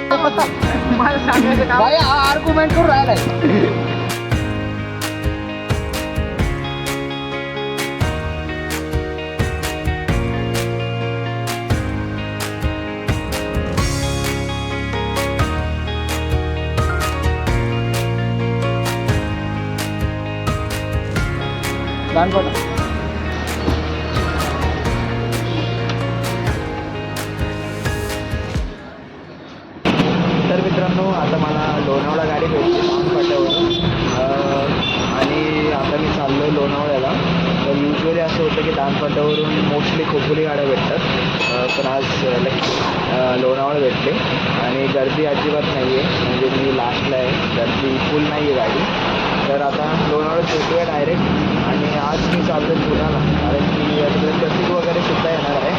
मला सांगायचं काम भाई आर्ग्युमेंट करून राहिलाय. तर मित्रांनो, आता मला लोणावळा गाडी भेटली फाट्यावरून आणि आता मी चाललो आहे लोणावळ्याला. तर युजली असं होतं की फाट्यावरून मोस्टली खोपोली गाड्या भेटतात, पण आज लोणावळा भेटले आणि गर्दी अजिबात नाही आहे. म्हणजे मी लास्टला आहे, गर्दी फुल नाही आहे गाडी. तर आता लोणावळ्यात भेटूया डायरेक्ट. आणि आज मी चाललो आहे पुण्याला, कारण की तिकडे ट्रॅफिक वगैरे सुद्धा येणार आहे.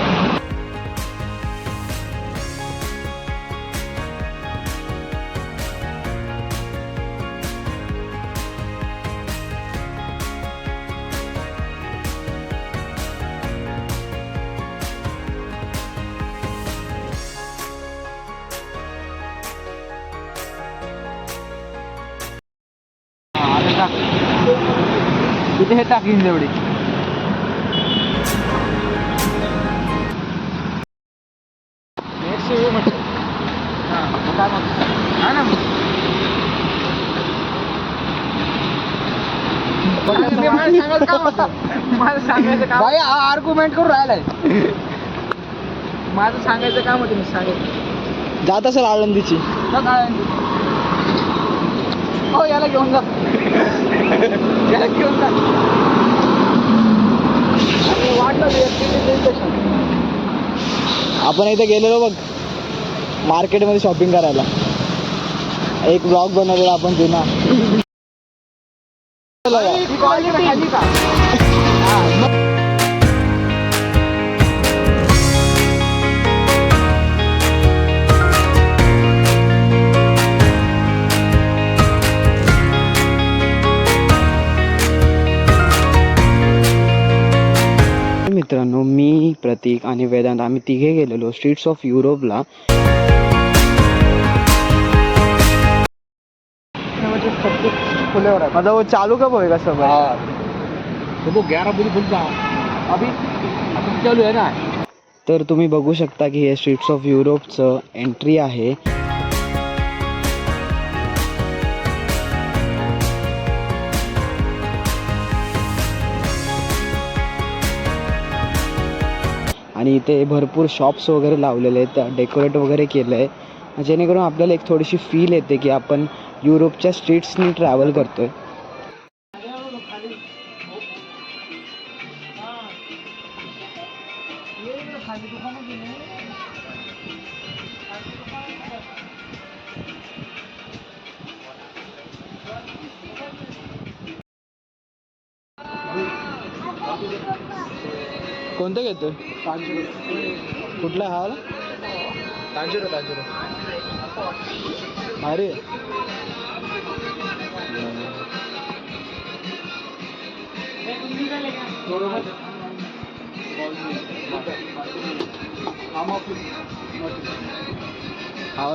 इथे हे टाकीन तेवढी. मला सांगायचं काम भाई आर्ग्युमेंट करून राहिलाय. माझं सांगायचं काम होतं. मी सांगायचं जात असेल आळंदीची. हो, याला घेऊन जा. याला घेऊन जा. वाटलं आपण इथे गेलेलो बघ मार्केटमध्ये शॉपिंग करायला. एक ब्लॉग बनवलेला आपण जुना. खाली का? मित्रांनो, मी प्रतीक आणि वेदांत आम्ही तिघे गेलेलो स्ट्रीट्स ऑफ युरोपला. मतलब वो चालू कब होएगा सब? वो 11 बजे खुलता अभी चालू आहे ना. तर तुम्ही बघू शकता की हे स्ट्रीट्स ऑफ युरोपचं एंट्री आहे. आणि इथे भरपूर शॉप्स वगैरे लावलेले आहेत, डेकोरेट वगैरे केलं आहे, जेणेकरून आपल्याला एक थोडीशी फील येते की आपण युरोपच्या स्ट्रीट्सनी ट्रॅव्हल करतोय. कोणतं घेतोय? कुठला हा? तांजिरो. अरे हा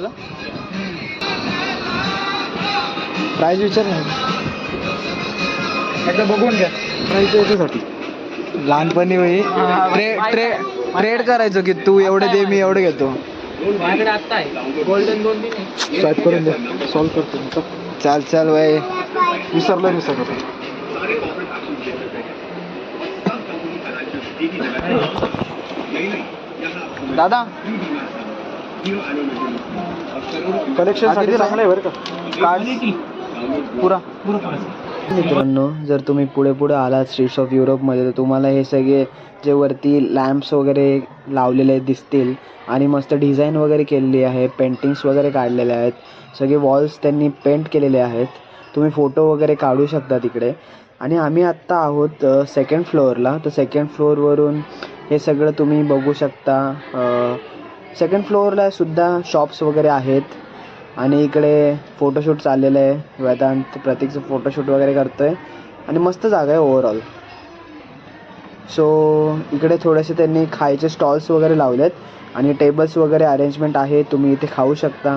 प्राईज विचार नाही. एकदा बघून घ्या. प्राईज याच्यासाठी लहानपणी ट्रेड करायचो की तू एवढे दे मी एवढे घेतो. माझ्याकडे आत्ता आहे गोल्डन 2 दिन आहे. स्वाईप करून दे, सॉल्व करतो. चाल बाई, विसरलो. दादा कलेक्शन साठी चांगलं आहे बरं का. कार्ड पुरा. मित्रांनो, जर तुम्ही पुढे आलात स्ट्रीट्स ऑफ युरोपमध्ये, तर तुम्हाला हे सगळे जे वरती लॅम्प्स वगैरे लावलेले दिसतील आणि मस्त डिझाईन वगैरे केलेली आहे, पेंटिंग्स वगैरे काढलेले आहेत, सगळे वॉल्स त्यांनी पेंट केलेले आहेत. तुम्ही फोटो वगैरे काढू शकता तिकडे. आणि आम्ही आत्ता आहोत सेकंड फ्लोअरला. तर सेकंड फ्लोअरवरून हे सगळं तुम्ही बघू शकता. सेकंड फ्लोअरला सुद्धा शॉप्स वगैरे आहेत आणि इकडे फोटोशूट चाललेलं आहे. वेदांत प्रतीकचं फोटोशूट वगैरे करतो आहे आणि मस्त जागा आहे ओव्हरऑल. सो इकडे थोडेसे त्यांनी खायचे स्टॉल्स वगैरे लावलेत आणि टेबल्स वगैरे अरेंजमेंट आहे, तुम्ही इथे खाऊ शकता.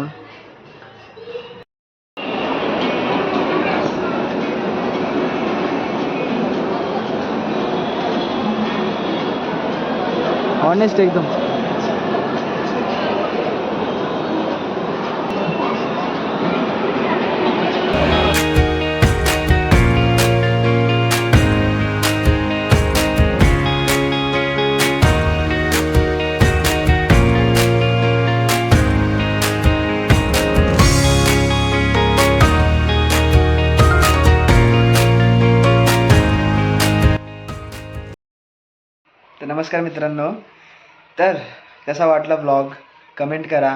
ऑनेस्ट एकदम. तर नमस्कार मित्रांनो. तर कसा वाटला व्लॉग कमेंट करा,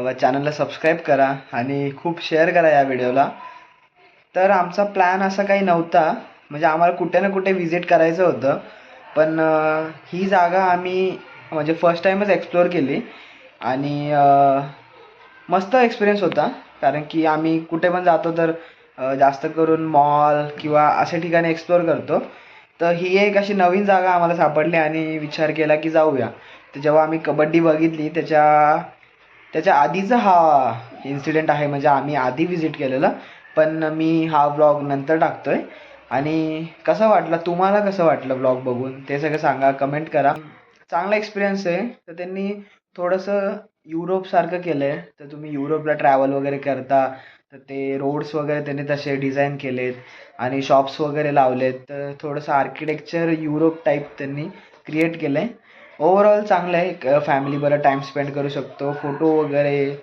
व चॅनलला सबस्क्राईब करा आणि खूप शेअर करा या व्हिडिओला. तर आमचा प्लॅन असा काही नव्हता, म्हणजे आम्हाला कुठे ना कुठे विजिट करायचं होतं, पण ही जागा आम्ही म्हणजे फर्स्ट टाईमच एक्सप्लोअर केली आणि मस्त एक्सपिरियन्स होता. कारण की आम्ही कुठे पण जातो तर जास्त करून मॉल किंवा अशा ठिकाणी एक्सप्लोअर करतो. तर ही एक अशी नवीन जागा आम्हाला सापडली आणि विचार केला की जाऊया. तर जेव्हा आम्ही कबड्डी बघितली त्याच्या आधीचा हा इन्सिडेंट आहे, म्हणजे आम्ही आधी विजिट केलेलं, पण मी हा व्लॉग नंतर टाकतोय. आणि कसं वाटलं, तुम्हाला कसं वाटलं व्लॉग बघून ते सगळं सांगा, कमेंट करा. चांगला एक्सपिरियन्स आहे. तर त्यांनी थोडंसं युरोपसारखं केलं आहे. तर तुम्ही युरोपला ट्रॅव्हल वगैरे करता तर ते रोड्स वगैरे त्यांनी तसे डिझाईन केलेत आणि शॉप्स वगैरे लावलेत. तर थोडंसं आर्किटेक्चर युरोप टाईप त्यांनी क्रिएट केलं आहे. ओव्हरऑल चांगलं आहे. एक फॅमिलीबरोबर टाईम स्पेंड करू शकतो. फोटो वगैरे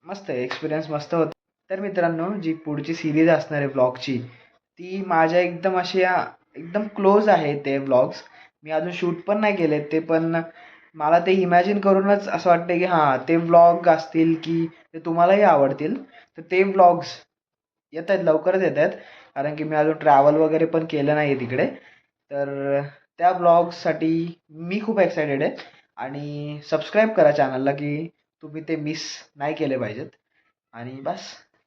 मस्त आहे. एक्सपिरियन्स मस्त होता. तर मित्रांनो, जी पुढची सिरीज असणार आहे व्लॉगची, ती माझ्या एकदम एकदम क्लोज आहे ते व्लॉग्स. मी अजून शूट पण नाही केले ते, पण मला ते इमॅजिन करूनच असं वाटतं की हां, ते व्लॉग असतील की ते तुम्हालाही आवडतील. तर ते व्लॉग्स येत आहेत, लवकरच येत आहेत. कारण की मी अजून ट्रॅव्हल वगैरे पण केलं नाही आहे तिकडे. तर त्या व्लॉग्ससाठी मी खूप एक्सायटेड आहे. आणि सबस्क्राईब करा चॅनलला की तुम्ही ते मिस नाही केले पाहिजेत. आणि बस.